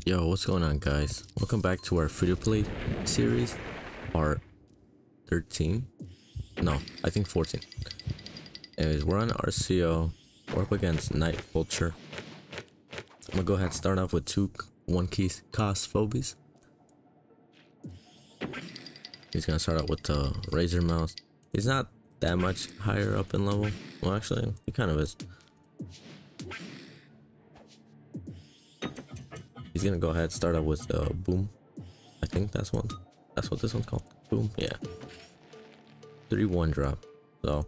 Yo, what's going on, guys? Welcome back to our free-to-play series, part 13. No, I think 14. Anyways, we're on RCO. We're up against Night Vulture. I'm gonna go ahead and start off with two 1-key cost Phobies. He's gonna start out with the Razor Mouse. He's not that much higher up in level. Well, actually, he kind of is. He's gonna go ahead and start out with Boom. I think that's what this one's called. Boom, yeah. 3-1 drop. So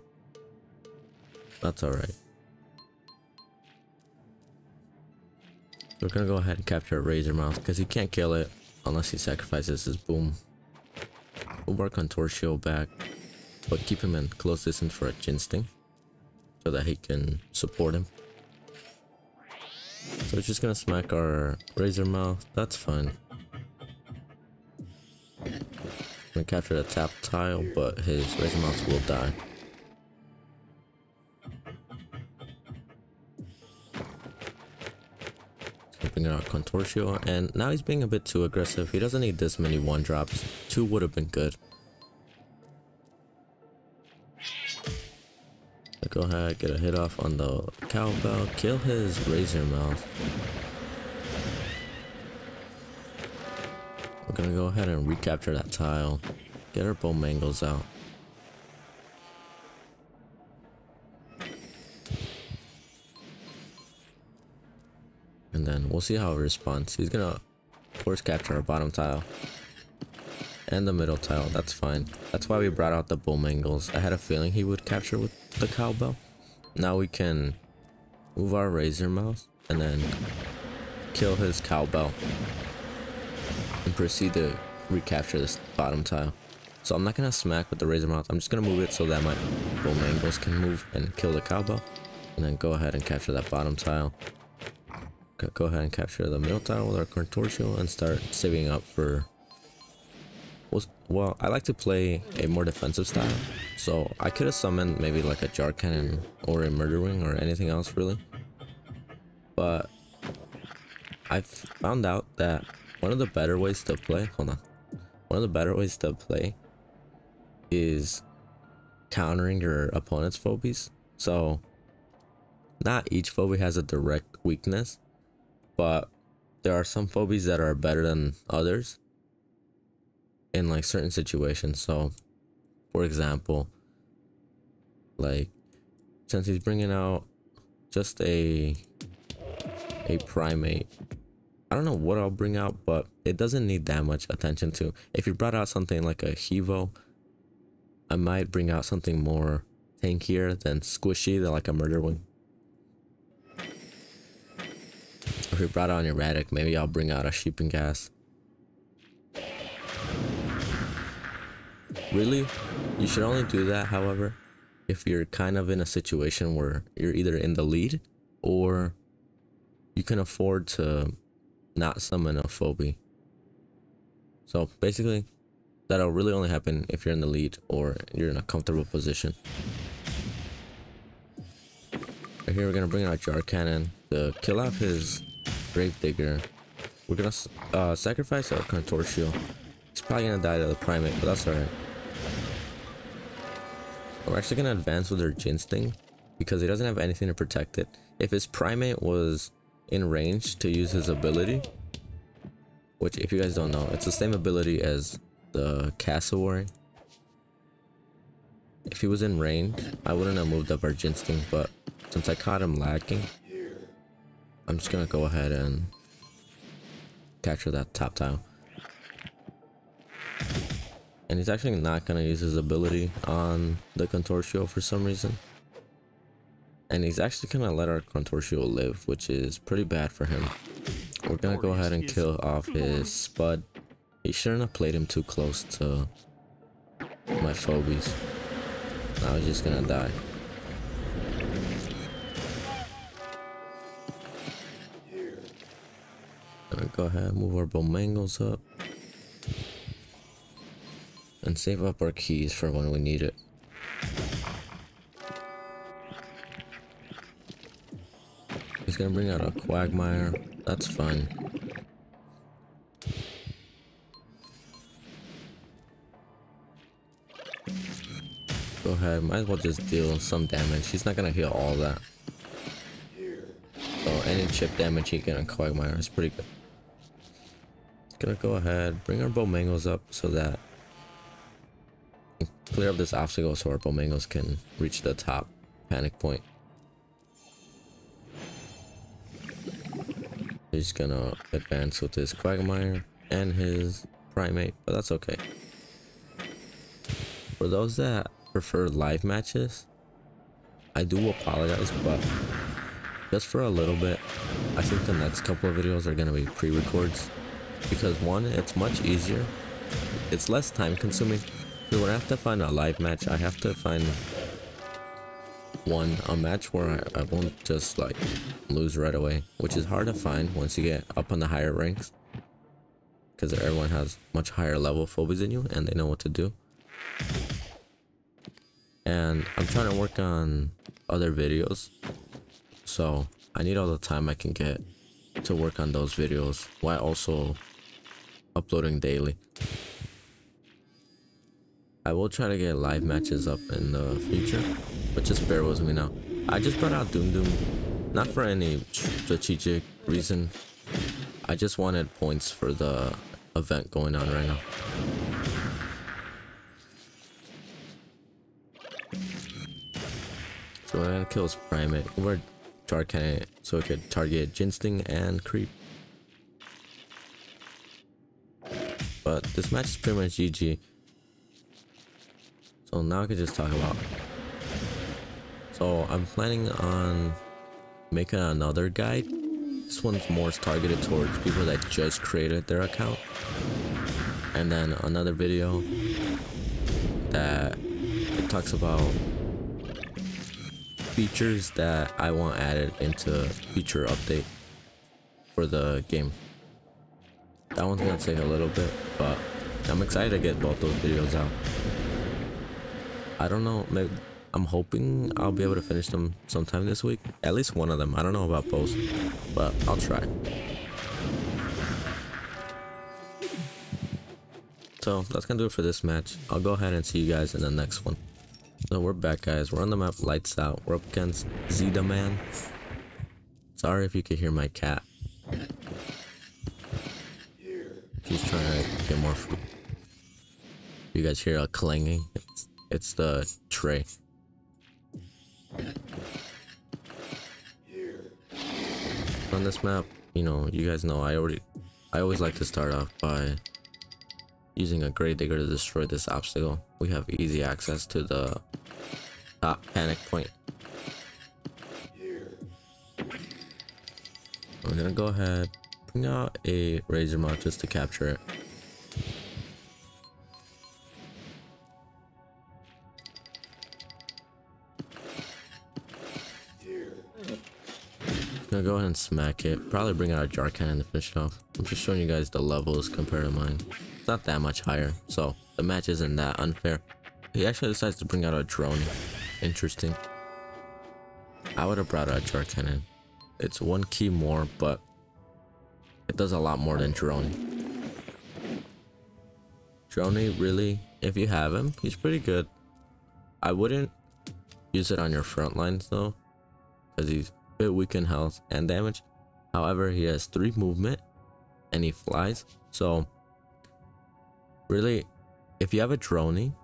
that's alright. We're gonna go ahead and capture a Razor Mouse because he can't kill it unless he sacrifices his Boom. We'll work on Torchio back, but keep him in close distance for a Chin Sting so that he can support him. So we're just gonna smack our Razor Mouth. That's fine. We're gonna capture the tap tile, but his Razor Mouth will die. Bring out Contortio, and now he's being a bit too aggressive. He doesn't need this many 1-drops. 2 would have been good. Go ahead, get a hit off on the cowbell, kill his Razor Mouth. We're gonna go ahead and recapture that tile, get our BOMANGLES out. And then we'll see how he responds. He's gonna force capture our bottom tile and the middle tile. That's fine. That's why we brought out the BOMANGLES. I had a feeling he would capture with the cowbell. Now we can move our Razor Mouse and then kill his cowbell and proceed to recapture this bottom tile. So I'm not gonna smack with the Razor Mouse. I'm just gonna move it so that my BOMANGLES can move and kill the cowbell, and then go ahead and capture that bottom tile. Go ahead and capture the middle tile with our Contortio and start saving up for... Well, I like to play a more defensive style, so I could have summoned maybe like a Jar Cannon or a Murder Wing or anything else really. But I found out that one of the better ways to play, one of the better ways to play is countering your opponent's phobies. So not each phobie has a direct weakness, but there are some phobies that are better than others in like certain situations. So for example, like since he's bringing out just a primate, I don't know what I'll bring out, but it doesn't need that much attention to. If you brought out something like a Hevo, I might bring out something more tankier than squishy, than like a Murder Wing. If you brought out an Erratic, maybe I'll bring out a Sheep and Gas. Really, you should only do that, however, if you're kind of in a situation where you're either in the lead or you can afford to not summon a phobie. So basically, that'll really only happen if you're in the lead or you're in a comfortable position. Right here, we're gonna bring out Jar Cannon to kill off his Gravedigger. We're gonna sacrifice our Contortio. He's probably gonna die to the primate, but that's alright. We're actually gonna advance with our Chin Sting because he doesn't have anything to protect it. If his primate was in range to use his ability, which if you guys don't know, it's the same ability as the Cassowary. If he was in range, I wouldn't have moved up our Chin Sting, but since I caught him lacking, I'm just gonna go ahead and capture that top tile. And he's actually not gonna use his ability on the Contortio for some reason. And he's actually gonna let our Contortio live, which is pretty bad for him. We're gonna go ahead and kill off his Spud. He shouldn't have played him too close to my phobies. Now he's just gonna die. Gonna go ahead and move our BOMANGLES up and save up our keys for when we need it. He's gonna bring out a Quagmire. That's fine. go ahead, might as well just deal some damage. He's not gonna heal all that. So any chip damage he get on Quagmire is pretty good. Gonna go ahead, bring our BOMANGLES up so that clear up this obstacle so our BOMANGLES can reach the top panic point. He's gonna advance with his Quagmire and his Primate, but that's okay. For those that prefer live matches, I do apologize, but just for a little bit, I think the next couple of videos are gonna be pre-records. Because one, it's much easier, it's less time consuming. So when I have to find a live match, I have to find a match where I won't just like lose right away, which is hard to find once you get up on the higher ranks, because everyone has much higher level phobies than you and they know what to do. And I'm trying to work on other videos, so I need all the time I can get to work on those videos while also uploading daily. I will try to get live matches up in the future, but just bear with me now. I just brought out Doom, not for any strategic reason. I just wanted points for the event going on right now. So we're gonna kill his Primate. We're Jar Cannon so we could target Ginsting and Creep. But this match is pretty much GG. So now I can just talk about. So I'm planning on making another guide. This one's more targeted towards people that just created their account. And then another video that it talks about features that I want added into future update for the game. That one's gonna take a little bit, but I'm excited to get both those videos out. I don't know, maybe I'm hoping I'll be able to finish them sometime this week. At least one of them. I don't know about both, but I'll try. So that's gonna do it for this match. I'll go ahead and see you guys in the next one. So we're back, guys. We're on the map Lights Out. We're up against Zeta Man. Sorry if you could hear my cat. She's trying to get more food. You guys hear a clanging? It's the tray. On this map, you know, you guys know I always like to start off by using a Grave Digger to destroy this obstacle. We have easy access to the top panic point. We're gonna go ahead, bring out a Razor Mount just to capture it. Gonna go ahead and smack it. Probably bring out a Jar Cannon to finish it off. I'm just showing you guys the levels compared to mine. It's not that much higher, so the match isn't that unfair. He actually decides to bring out a drone. Interesting. I would have brought out a Jar Cannon. It's one key more, but it does a lot more than drone. Drone, really, if you have him, he's pretty good. I wouldn't use it on your front lines though, because he's a bit weak in health and damage. However, he has 3 movement and he flies. So really, if you have a drone,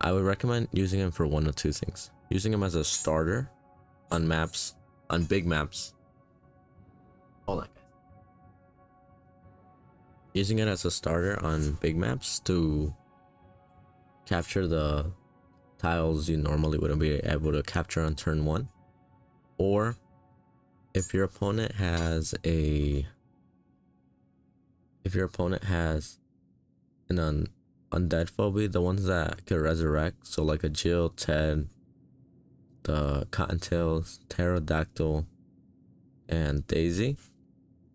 I would recommend using him for one of 2 things. Using him as a starter on maps, on big maps. Hold on, guys. Using it as a starter on big maps to capture the tiles you normally wouldn't be able to capture on turn 1. Or if your opponent has an undead phobia, the ones that can resurrect, so like a Jill, Ted, the Cottontails, Pterodactyl, and Daisy,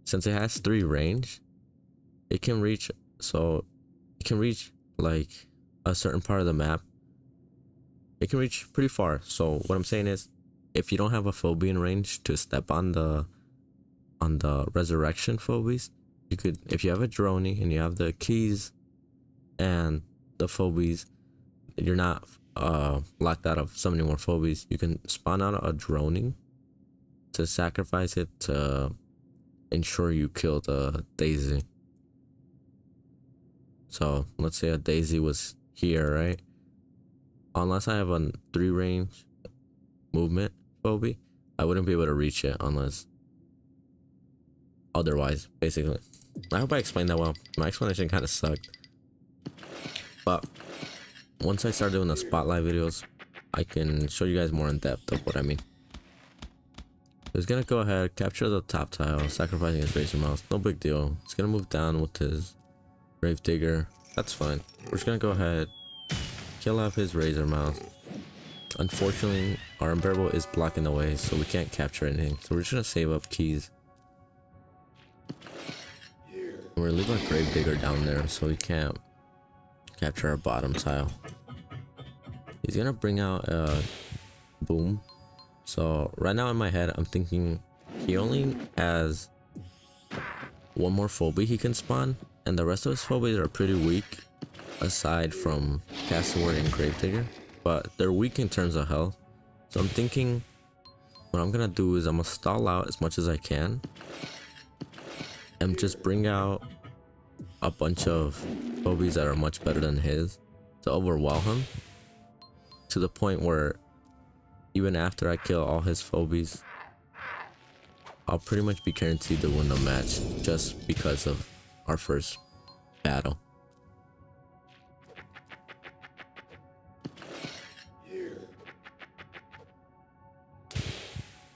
since it has 3 range, it can reach like a certain part of the map. It can reach pretty far. So what I'm saying is, if you don't have a phobia in range to step on the resurrection phobies, you could, if you have a drone and you have the keys and the phobies, you're not locked out of so many more phobies, you can spawn out a droning to sacrifice it to ensure you kill the Daisy. So let's say a Daisy was here, right? Unless I have a 3 range movement phobie, I wouldn't be able to reach it unless otherwise, basically. I hope I explained that well. My explanation kind of sucked. But once I start doing the spotlight videos, I can show you guys more in depth of what I mean. He's gonna go ahead, capture the top tile, sacrificing his razor mouse. No big deal. He's gonna move down with his grave digger. That's fine. We're just gonna go ahead, kill off his razor mouse. Unfortunately, our unbearable is blocking the way, so we can't capture anything. So we're just gonna save up keys. We're gonna leave our grave digger down there so we can't capture our bottom tile. He's gonna bring out a boom. So right now in my head, I'm thinking he only has 1 more phobie he can spawn, and the rest of his phobies are pretty weak, aside from Castaway and Gravedigger, but they're weak in terms of health. So I'm thinking what I'm gonna do is I'm gonna stall out as much as I can and just bring out a bunch of phobies that are much better than his to overwhelm him to the point where even after I kill all his phobies, I'll pretty much be guaranteed to win the match just because of our first battle.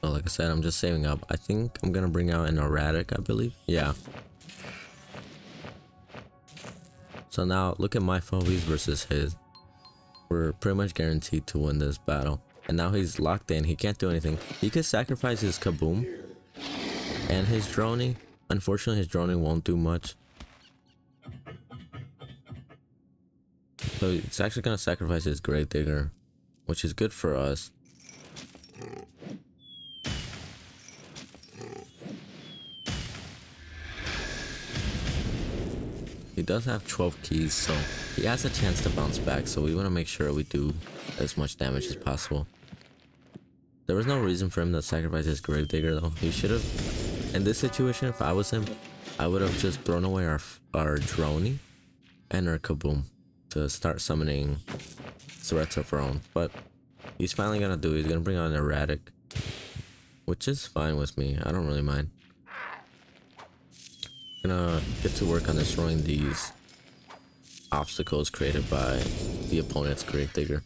So like I said, I'm just saving up. I think I'm gonna bring out an erratic, I believe. Yeah. So now look at my phobies versus his. We're pretty much guaranteed to win this battle. And now he's locked in. He can't do anything. He could sacrifice his kaboom and his droning. Unfortunately, his droning won't do much. So he's actually gonna sacrifice his grave digger, which is good for us. He does have 12 keys, so he has a chance to bounce back. So we want to make sure we do as much damage as possible. There was no reason for him to sacrifice his Gravedigger though. He should have, in this situation, if I was him, I would have just thrown away our Droney and our Kaboom to start summoning threats of our own. But he's finally gonna do it. He's gonna bring on an Erratic, which is fine with me. I don't really mind. Gonna get to work on destroying these obstacles created by the opponent's Gravedigger.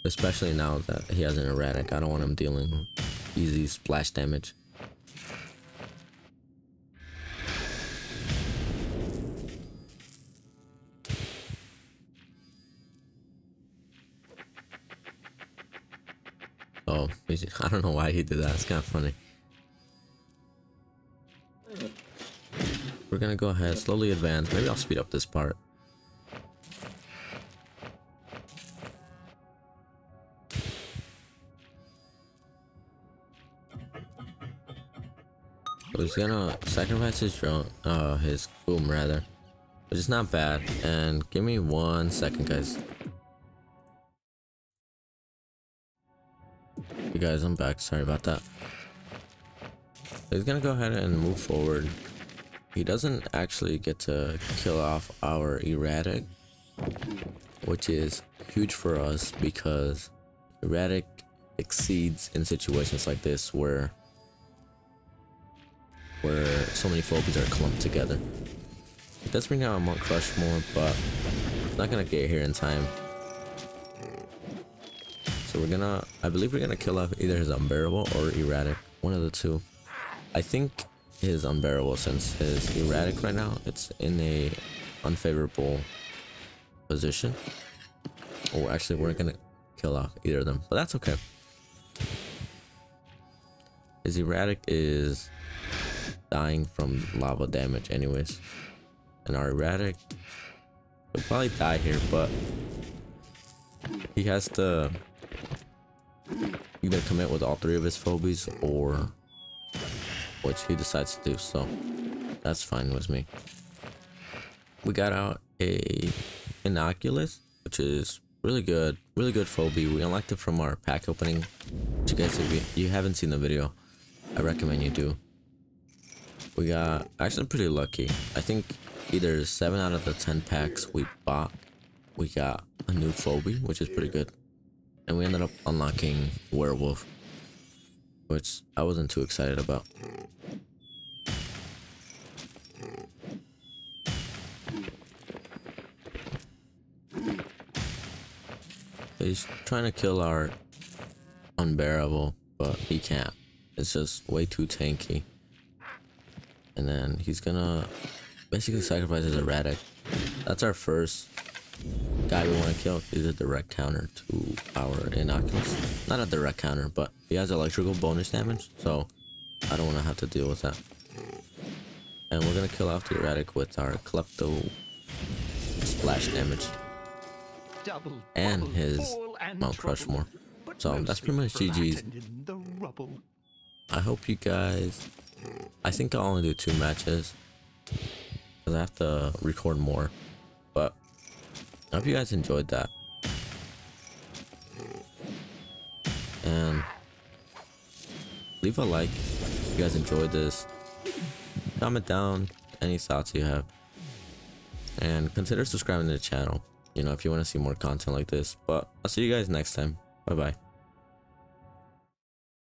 Especially now that he has an erratic, I don't want him dealing easy splash damage. Oh, I don't know why he did that. It's kind of funny. We're gonna go ahead, slowly advance. Maybe I'll speed up this part. So he's gonna sacrifice his drone, his boom rather, which is not bad. And give me 1 second, guys. You guys, I'm back. Sorry about that. He's gonna go ahead and move forward. He doesn't actually get to kill off our erratic, which is huge for us because erratic exceeds in situations like this where so many phobies are clumped together. It does bring out a Mount Crushmore, but it's not gonna get here in time. So I believe we're gonna kill off either his Unbearable or Erratic, one of the two. I think his Unbearable, since his Erratic right now, it's in a unfavorable position. Or actually, we're gonna kill off either of them, but that's okay. His Erratic is dying from lava damage anyways. And our Erratic will probably die here, but he has to either commit with all 3 of his phobies or which he decides to do, so that's fine with me. We got out a Innocuous, which is really good phobie. We unlocked it from our pack opening, which you guys, if you haven't seen the video, I recommend you do. We got actually pretty lucky. I think either 7 out of the 10 packs we bought, we got a new phobie, which is pretty good. And we ended up unlocking Werewolf, which I wasn't too excited about. He's trying to kill our Unbearable, but he can't. It's just way too tanky. And then he's gonna basically sacrifice his Erratic. That's our first guy we want to kill. He's a direct counter to our Innocuous. Not a direct counter, but he has electrical bonus damage, so I don't want to have to deal with that. And we're gonna kill off the Erratic with our Klepto splash damage and his Mount Crushmore. So that's pretty much GG's. I hope you guys, I think I'll only do 2 matches because I have to record more, but I hope you guys enjoyed that. And leave a like if you guys enjoyed this. Comment down any thoughts you have, and consider subscribing to the channel, you know, if you want to see more content like this. But I'll see you guys next time. Bye bye.